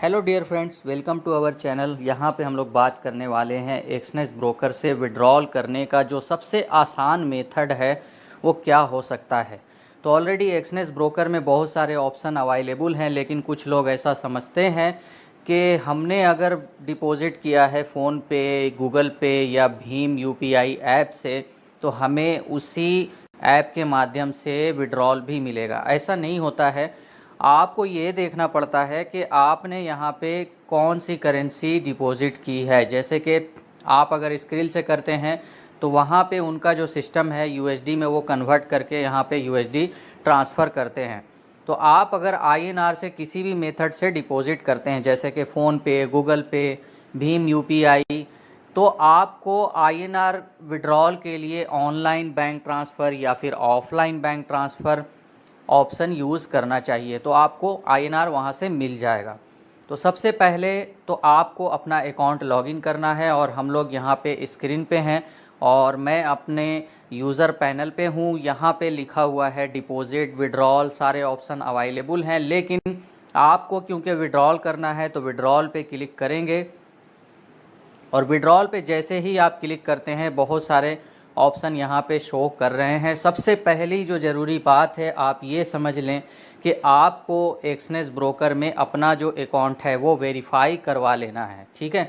Hello dear friends, welcome to our channel. यहाँ पे हम लोग बात करने वाले हैं एक्सनेस ब्रोकर से विड्रॉल करने का जो सबसे आसान मेथड है वो क्या हो सकता है। तो ऑलरेडी एक्सनेस ब्रोकर में बहुत सारे ऑप्शन अवेलेबल हैं, लेकिन कुछ लोग ऐसा समझते हैं कि हमने अगर डिपॉजिट किया है फ़ोन पे, गूगल पे या भीम यूपीआई ऐप से तो हमें उसी ऐप के माध्यम से विड्रॉल भी मिलेगा। ऐसा नहीं होता है। आपको ये देखना पड़ता है कि आपने यहाँ पे कौन सी करेंसी डिपॉजिट की है। जैसे कि आप अगर स्क्रिल से करते हैं तो वहाँ पे उनका जो सिस्टम है यूएसडी में वो कन्वर्ट करके यहाँ पे यूएसडी ट्रांसफ़र करते हैं। तो आप अगर आईएनआर से किसी भी मेथड से डिपॉजिट करते हैं, जैसे कि फ़ोन पे, गूगल पे, भीम यूपीआई, तो आपको आईएनआर विड्रॉल के लिए ऑनलाइन बैंक ट्रांसफ़र या फिर offline bank transfer option use करना चाहिए। तो आपको आईएनआर वहाँ से मिल जाएगा। तो सबसे पहले तो आपको अपना अकाउंट लॉगिन करना है, और हम लोग यहाँ पे स्क्रीन पे हैं और मैं अपने यूज़र पैनल पे हूँ। यहाँ पे लिखा हुआ है डिपॉजिट, विड्रॉल, सारे ऑप्शन अवेलेबल हैं। लेकिन आपको क्योंकि विड्रॉल करना है तो विड्रॉल पे क्लिक करेंगे, और विड्रॉल पे जैसे ही आप क्लिक करते हैं बहुत सारे ऑप्शन यहाँ पे शो कर रहे हैं। सबसे पहली जो ज़रूरी बात है, आप ये समझ लें कि आपको एक्सनेस ब्रोकर में अपना जो अकाउंट है वो वेरीफाई करवा लेना है। ठीक है,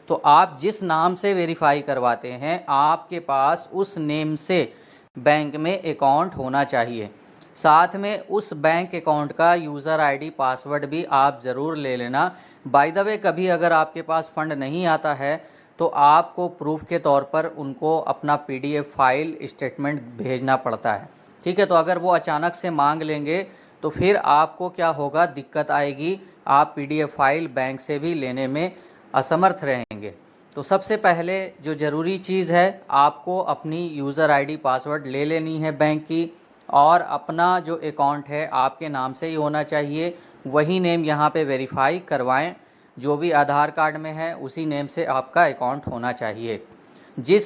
तो आप जिस नाम से वेरीफाई करवाते हैं आपके पास उस नेम से बैंक में अकाउंट होना चाहिए। साथ में उस बैंक अकाउंट का यूज़र आईडी, पासवर्ड भी आप ज़रूर ले लेना। बाय द वे, कभी अगर आपके पास फ़ंड नहीं आता है तो आपको प्रूफ के तौर पर उनको अपना पीडीएफ फाइल स्टेटमेंट भेजना पड़ता है। ठीक है, तो अगर वो अचानक से मांग लेंगे तो फिर आपको क्या होगा, दिक्कत आएगी। आप पीडीएफ फाइल बैंक से भी लेने में असमर्थ रहेंगे। तो सबसे पहले जो ज़रूरी चीज़ है, आपको अपनी यूज़र आईडी, पासवर्ड ले लेनी है बैंक की, और अपना जो अकाउंट है आपके नाम से ही होना चाहिए। वही नेम यहाँ पे वेरीफाई करवाएं, जो भी आधार कार्ड में है उसी नेम से आपका अकाउंट होना चाहिए जिस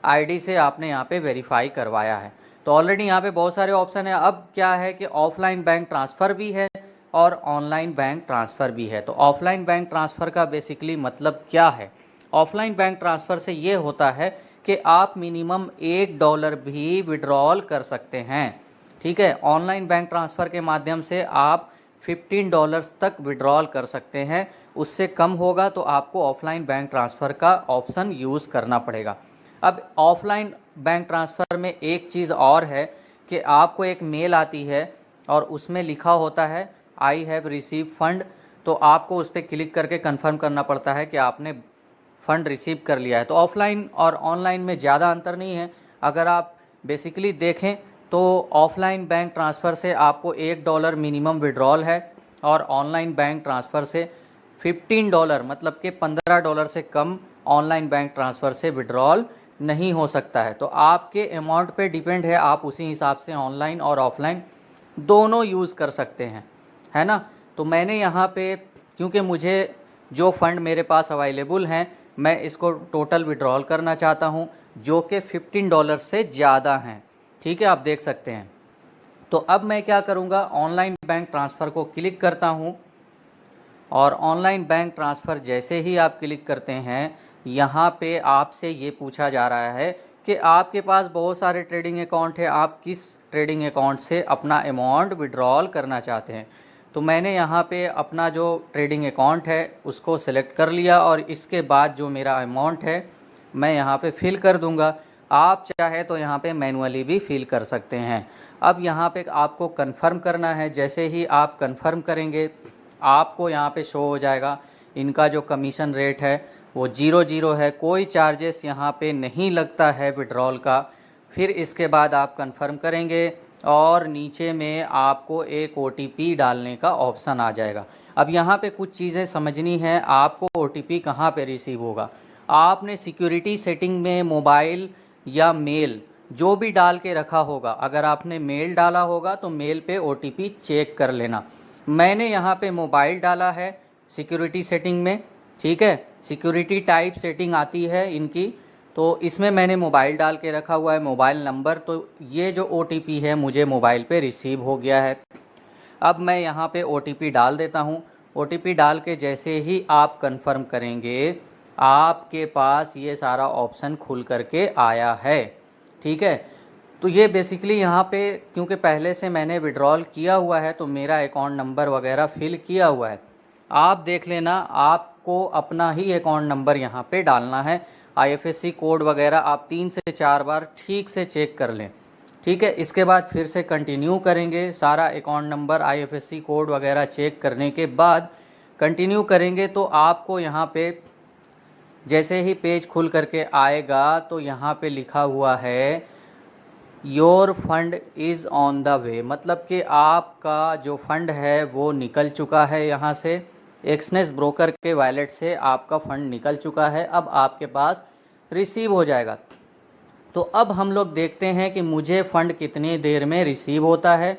आईडी से आपने यहाँ पे वेरीफाई करवाया है। तो ऑलरेडी यहाँ पे बहुत सारे ऑप्शन है। अब क्या है कि ऑफलाइन बैंक ट्रांसफ़र भी है और ऑनलाइन बैंक ट्रांसफ़र भी है। तो ऑफलाइन बैंक ट्रांसफ़र का बेसिकली मतलब क्या है? ऑफलाइन बैंक ट्रांसफ़र से ये होता है कि आप मिनिमम $1 भी विड्रॉल कर सकते हैं। ठीक है, ऑनलाइन बैंक ट्रांसफ़र के माध्यम से आप $15 तक विड्रॉल कर सकते हैं। उससे कम होगा तो आपको ऑफलाइन बैंक ट्रांसफ़र का ऑप्शन यूज़ करना पड़ेगा। अब ऑफलाइन बैंक ट्रांसफ़र में एक चीज़ और है कि आपको एक मेल आती है और उसमें लिखा होता है आई हैव रिसीव फंड। तो आपको उस पर क्लिक करके कंफर्म करना पड़ता है कि आपने फ़ंड रिसीव कर लिया है। तो ऑफ़लाइन और ऑनलाइन में ज़्यादा अंतर नहीं है। अगर आप बेसिकली देखें तो ऑफ़लाइन बैंक ट्रांसफ़र से आपको $1 मिनिमम विड्रॉल है, और ऑनलाइन बैंक ट्रांसफ़र से $15 मतलब कि $15 से कम ऑनलाइन बैंक ट्रांसफ़र से विड्रॉल नहीं हो सकता है। तो आपके अमाउंट पे डिपेंड है, आप उसी हिसाब से ऑनलाइन और ऑफ़लाइन दोनों यूज़ कर सकते हैं, है ना। तो मैंने यहाँ पे, क्योंकि मुझे जो फ़ंड मेरे पास अवेलेबल हैं मैं इसको टोटल विड्रॉल करना चाहता हूँ, जो कि $15 से ज़्यादा हैं। ठीक है, आप देख सकते हैं। तो अब मैं क्या करूँगा, ऑनलाइन बैंक ट्रांसफ़र को क्लिक करता हूँ, और ऑनलाइन बैंक ट्रांसफ़र जैसे ही आप क्लिक करते हैं यहाँ पे आपसे ये पूछा जा रहा है कि आपके पास बहुत सारे ट्रेडिंग अकाउंट है, आप किस ट्रेडिंग अकाउंट से अपना अमाउंट विड्रॉल करना चाहते हैं। तो मैंने यहाँ पे अपना जो ट्रेडिंग अकाउंट है उसको सेलेक्ट कर लिया, और इसके बाद जो मेरा अमाउंट है मैं यहाँ पे फिल कर दूँगा। आप चाहे तो यहाँ पे मैनुअली भी फिल कर सकते हैं। अब यहाँ पे आपको कंफर्म करना है। जैसे ही आप कंफर्म करेंगे आपको यहाँ पे शो हो जाएगा इनका जो कमीशन रेट है वो 0 है, कोई चार्जेस यहाँ पे नहीं लगता है विड्रॉल का। फिर इसके बाद आप कंफर्म करेंगे और नीचे में आपको एक OTP डालने का ऑप्शन आ जाएगा। अब यहाँ पे कुछ चीज़ें समझनी है, आपको OTP कहाँ पे रिसीव होगा। आपने सिक्योरिटी सेटिंग में मोबाइल या मेल जो भी डाल के रखा होगा, अगर आपने मेल डाला होगा तो मेल पे OTP चेक कर लेना। मैंने यहाँ पे मोबाइल डाला है सिक्योरिटी सेटिंग में। ठीक है, सिक्योरिटी टाइप सेटिंग आती है इनकी, तो इसमें मैंने मोबाइल डाल के रखा हुआ है, मोबाइल नंबर। तो ये जो OTP है मुझे मोबाइल पे रिसीव हो गया है। अब मैं यहाँ पे OTP डाल देता हूँ। OTP डाल के जैसे ही आप कंफर्म करेंगे, आपके पास ये सारा ऑप्शन खुल करके आया है। ठीक है, तो ये बेसिकली यहाँ पे क्योंकि पहले से मैंने विड्रॉल किया हुआ है तो मेरा अकाउंट नंबर वगैरह फिल किया हुआ है। आप देख लेना, आपको अपना ही अकाउंट नंबर यहाँ पे डालना है। IFSC कोड वगैरह आप 3 से 4 बार ठीक से चेक कर लें। ठीक है, इसके बाद फिर से कंटिन्यू करेंगे। सारा अकाउंट नंबर IFSC कोड वगैरह चेक करने के बाद कंटिन्यू करेंगे तो आपको यहाँ पे जैसे ही पेज खुल करके आएगा तो यहाँ पे लिखा हुआ है your fund is on the way, मतलब कि आपका जो फंड है वो निकल चुका है। यहाँ से एक्सनेस ब्रोकर के वॉलेट से आपका फ़ंड निकल चुका है, अब आपके पास रिसीव हो जाएगा। तो अब हम लोग देखते हैं कि मुझे फ़ंड कितनी देर में रिसीव होता है।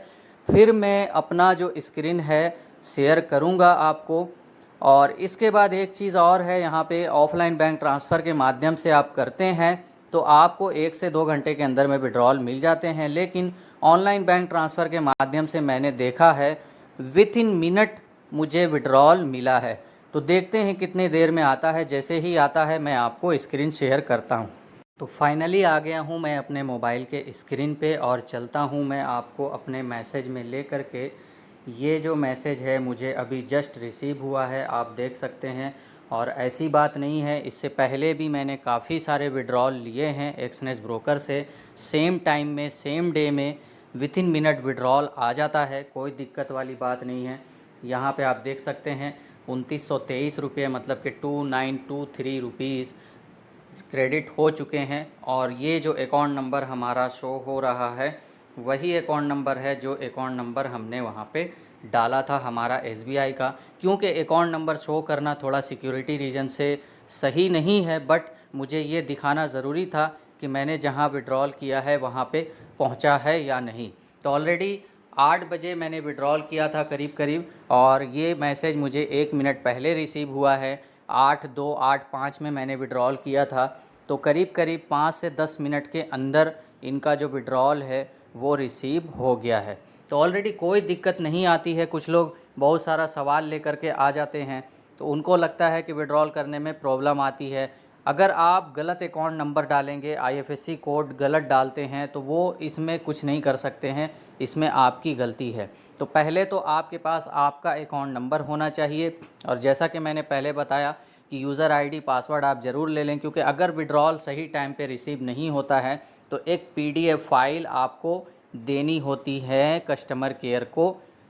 फिर मैं अपना जो स्क्रीन है शेयर करूँगा आपको। और इसके बाद एक चीज़ और है, यहाँ पे ऑफलाइन बैंक ट्रांसफ़र के माध्यम से आप करते हैं तो आपको 1 से 2 घंटे के अंदर में विड्रॉल मिल जाते हैं, लेकिन ऑनलाइन बैंक ट्रांसफ़र के माध्यम से मैंने देखा है विथ इन मिनट मुझे विड्रॉल मिला है। तो देखते हैं कितने देर में आता है। जैसे ही आता है मैं आपको स्क्रीन शेयर करता हूँ। तो फाइनली आ गया हूँ मैं अपने मोबाइल के स्क्रीन पे और चलता हूँ मैं आपको अपने मैसेज में ले करके। ये जो मैसेज है मुझे अभी जस्ट रिसीव हुआ है, आप देख सकते हैं। और ऐसी बात नहीं है, इससे पहले भी मैंने काफ़ी सारे विड्रॉल लिए हैं एक्सनेस ब्रोकर से। सेम टाइम में, सेम डे में, विथ इन मिनट विड्रॉल आ जाता है, कोई दिक्कत वाली बात नहीं है। यहाँ पे आप देख सकते हैं 2923 रुपये, मतलब कि 2923 रुपीज़ क्रेडिट हो चुके हैं। और ये जो अकाउंट नंबर हमारा शो हो रहा है वही अकाउंट नंबर है जो अकाउंट नंबर हमने वहाँ पे डाला था हमारा SBI का। क्योंकि अकाउंट नंबर शो करना थोड़ा सिक्योरिटी रीजन से सही नहीं है, बट मुझे ये दिखाना ज़रूरी था कि मैंने जहाँ विड्रॉल किया है वहाँ पे पहुँचा है या नहीं। तो ऑलरेडी 8 बजे मैंने विड्रॉल किया था करीब करीब, और ये मैसेज मुझे 1 मिनट पहले रिसीव हुआ है। 8:02 8:05 में मैंने विड्रॉल किया था, तो करीब करीब 5 से 10 मिनट के अंदर इनका जो विड्रॉल है वो रिसीव हो गया है। तो ऑलरेडी कोई दिक्कत नहीं आती है। कुछ लोग बहुत सारा सवाल लेकर के आ जाते हैं तो उनको लगता है कि विड्रॉल करने में प्रॉब्लम आती है। अगर आप गलत अकाउंट नंबर डालेंगे, IFSC कोड गलत डालते हैं, तो वो इसमें कुछ नहीं कर सकते हैं, इसमें आपकी गलती है। तो पहले तो आपके पास आपका अकाउंट नंबर होना चाहिए। और जैसा कि मैंने पहले बताया कि यूज़र ID पासवर्ड आप ज़रूर ले लें, क्योंकि अगर विड्रॉल सही टाइम पे रिसीव नहीं होता है तो एक PDF फाइल आपको देनी होती है कस्टमर केयर को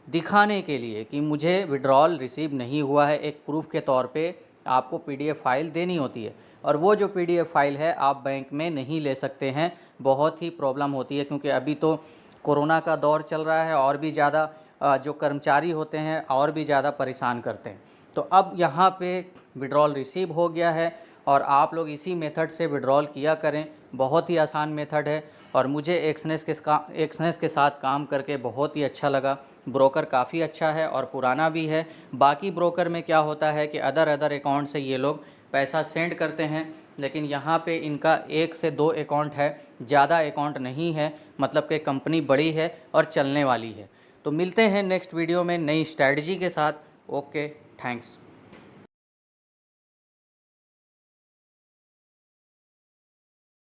दिखाने के लिए कि मुझे विड्रॉल रिसीव नहीं हुआ है। एक प्रूफ के तौर पे आपको PDF फाइल देनी होती है, और वो जो PDF फाइल है आप बैंक में नहीं ले सकते हैं। बहुत ही प्रॉब्लम होती है, क्योंकि अभी तो कोरोना का दौर चल रहा है और भी ज़्यादा जो कर्मचारी होते हैं और भी ज़्यादा परेशान करते हैं। तो अब यहाँ पे विड्रॉल रिसीव हो गया है और आप लोग इसी मेथड से विड्रॉल किया करें। बहुत ही आसान मेथड है और मुझे एक्सनेस के साथ काम करके बहुत ही अच्छा लगा। ब्रोकर काफ़ी अच्छा है और पुराना भी है। बाकी ब्रोकर में क्या होता है कि अदर अकाउंट से ये लोग पैसा सेंड करते हैं, लेकिन यहाँ पे इनका 1 से 2 अकाउंट है, ज़्यादा अकाउंट नहीं है, मतलब कि कंपनी बड़ी है और चलने वाली है। तो मिलते हैं नेक्स्ट वीडियो में नई स्ट्रैटेजी के साथ। Okay, thanks.